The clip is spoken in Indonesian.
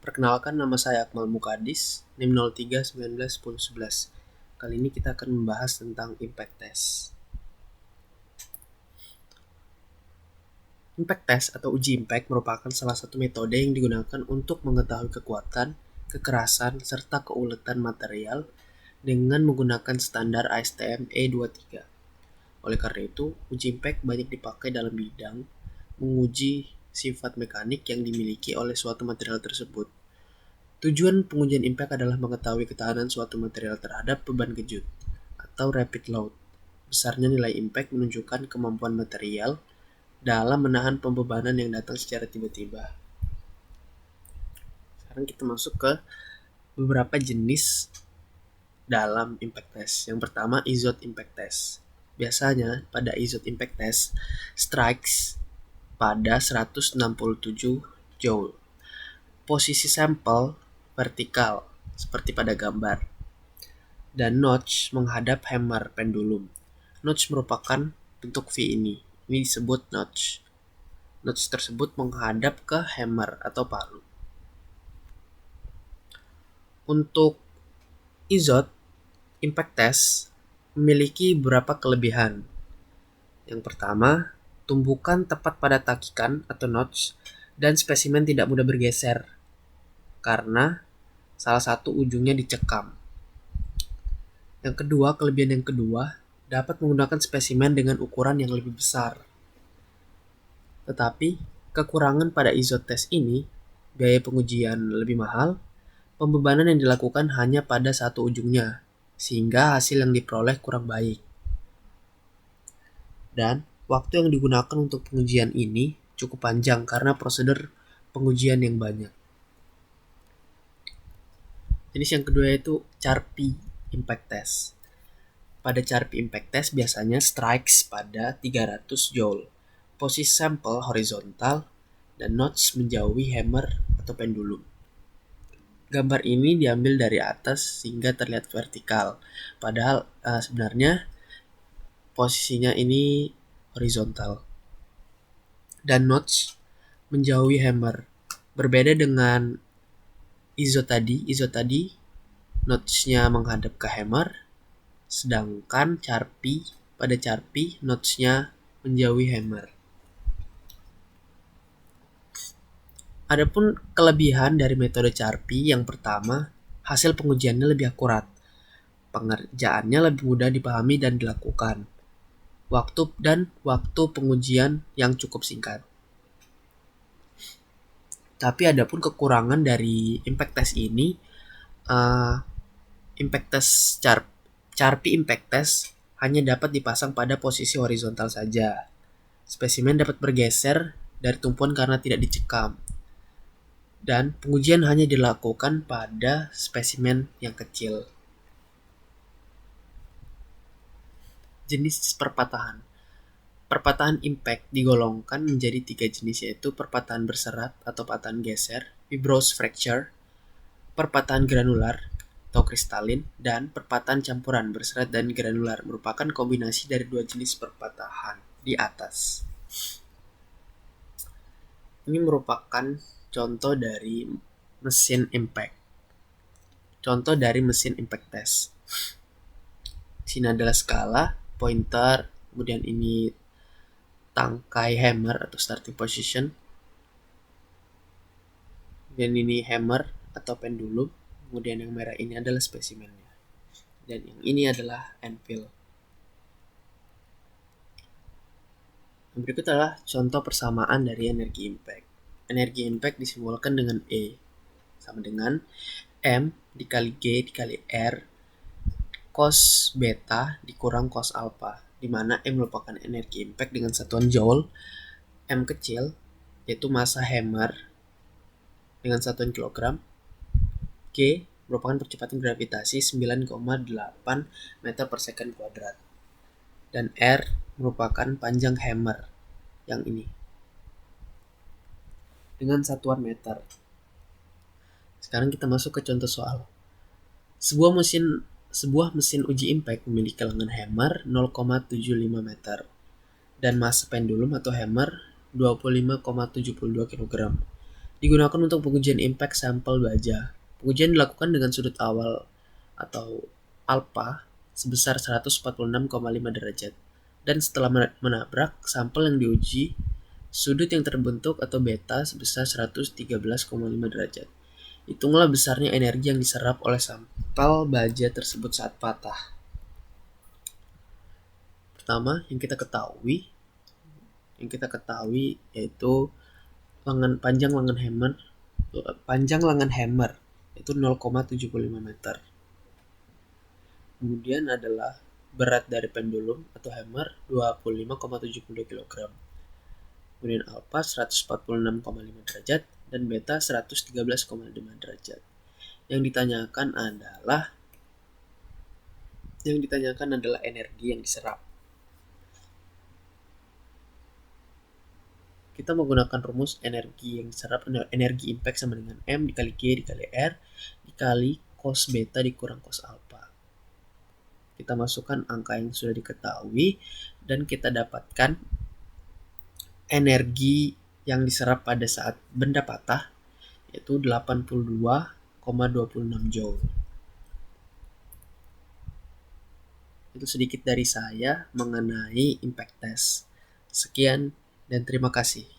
Perkenalkan, nama saya Akmal Mukadis, NIM 03191011. Kali ini kita akan membahas tentang impact test. Impact test atau uji impact merupakan salah satu metode yang digunakan untuk mengetahui kekuatan, kekerasan, serta keuletan material dengan menggunakan standar ASTM E23. Oleh karena itu, uji impact banyak dipakai dalam bidang menguji sifat mekanik yang dimiliki oleh suatu material tersebut. Tujuan pengujian impact adalah mengetahui ketahanan suatu material terhadap beban kejut atau rapid load. Besarnya nilai impact menunjukkan kemampuan material dalam menahan pembebanan yang datang secara tiba-tiba. Sekarang kita masuk ke beberapa jenis dalam impact test. Yang pertama, IZOT impact test. Biasanya pada IZOT impact test strikes pada 167 joule. Posisi sampel vertikal seperti pada gambar, dan notch menghadap hammer pendulum. Notch merupakan bentuk V ini disebut notch. Notch tersebut menghadap ke hammer atau palu. Untuk IZOT impact test memiliki beberapa kelebihan. Yang pertama, tumbukan tepat pada takikan atau notch dan spesimen tidak mudah bergeser karena salah satu ujungnya dicekam. Yang kedua, kelebihan yang kedua, dapat menggunakan spesimen dengan ukuran yang lebih besar. Tetapi, kekurangan pada IZOT test ini, biaya pengujian lebih mahal, pembebanan yang dilakukan hanya pada satu ujungnya, sehingga hasil yang diperoleh kurang baik. Dan, waktu yang digunakan untuk pengujian ini cukup panjang karena prosedur pengujian yang banyak. Jenis yang kedua yaitu CHARPY impact test. Pada CHARPY impact test biasanya strikes pada 300 joule. Posisi sampel horizontal dan notch menjauhi hammer atau pendulum. Gambar ini diambil dari atas sehingga terlihat vertikal. Padahal sebenarnya posisinya ini horizontal. Dan notch menjauhi hammer. Berbeda dengan IZOT tadi notch-nya menghadap ke hammer, sedangkan pada CHARPY notch-nya menjauhi hammer. Adapun kelebihan dari metode CHARPY yang pertama, hasil pengujiannya lebih akurat. Pengerjaannya lebih mudah dipahami dan dilakukan. Waktu pengujian yang cukup singkat. Tapi adapun kekurangan dari impact test ini, impact test CHARPY impact test hanya dapat dipasang pada posisi horizontal saja. Spesimen dapat bergeser dari tumpuan karena tidak dicekam. Dan pengujian hanya dilakukan pada spesimen yang kecil. Jenis perpatahan. Perpatahan impact digolongkan menjadi 3 jenis, yaitu perpatahan berserat atau patahan geser, fibrous fracture, perpatahan granular atau kristalin, dan perpatahan campuran berserat dan granular, merupakan kombinasi dari 2 jenis perpatahan di atas. Ini merupakan contoh dari mesin impact. Contoh dari mesin impact test. Di sini adalah skala, pointer, kemudian ini tangkai hammer atau starting position, dan ini hammer atau pendulum, kemudian yang merah ini adalah spesimennya, dan yang ini adalah anvil. Yang berikut adalah contoh persamaan dari energi impact. Energi impact disimbolkan dengan E sama dengan M dikali G dikali R cos beta dikurang cos alpha, di mana M merupakan energi impact dengan satuan joule, M kecil yaitu massa hammer dengan satuan kilogram, G merupakan percepatan gravitasi 9,8 meter per second kuadrat, dan R merupakan panjang hammer yang ini dengan satuan meter. Sekarang kita masuk ke contoh soal. Sebuah mesin uji impact memiliki lengan hammer 0,75 meter dan massa pendulum atau hammer 25,72 kg. digunakan untuk pengujian impact sampel baja. Pengujian dilakukan dengan sudut awal atau alpha sebesar 146,5 derajat. Dan setelah menabrak sampel yang diuji, sudut yang terbentuk atau beta sebesar 113,5 derajat. Hitunglah besarnya energi yang diserap oleh sampel baja tersebut saat patah. Pertama, yang kita ketahui yaitu panjang lengan hammer itu 0,75 meter. Kemudian adalah berat dari pendulum atau hammer 25,72 kg. Kemudian alpha 146,5 derajat dan beta 113,5 derajat. Yang ditanyakan adalah energi yang diserap. Kita menggunakan rumus energi yang diserap, energi impact sama dengan M dikali G dikali R dikali cos beta dikurang cos alpha. Kita masukkan angka yang sudah diketahui dan kita dapatkan energi yang diserap pada saat benda patah yaitu 82,26 joule. Itu sedikit dari saya mengenai impact test. Sekian dan terima kasih.